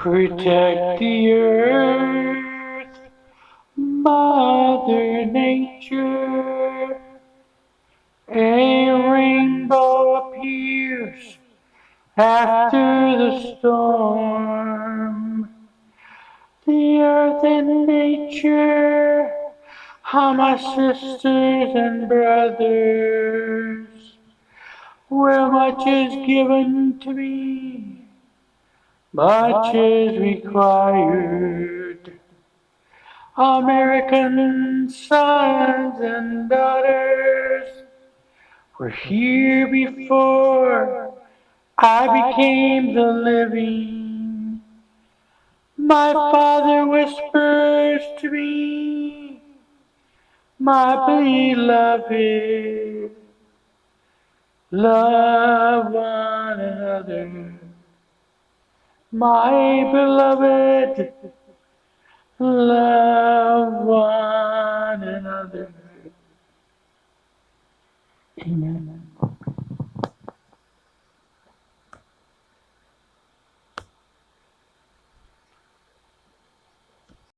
Protect the earth, Mother Nature. A rainbow appears after the storm. The earth and nature are my sisters and brothers. Where much is given to me, much is required. American sons and daughters were here before I became the living. My father whispers to me, my beloved, love one another. My beloved, love one another. Amen.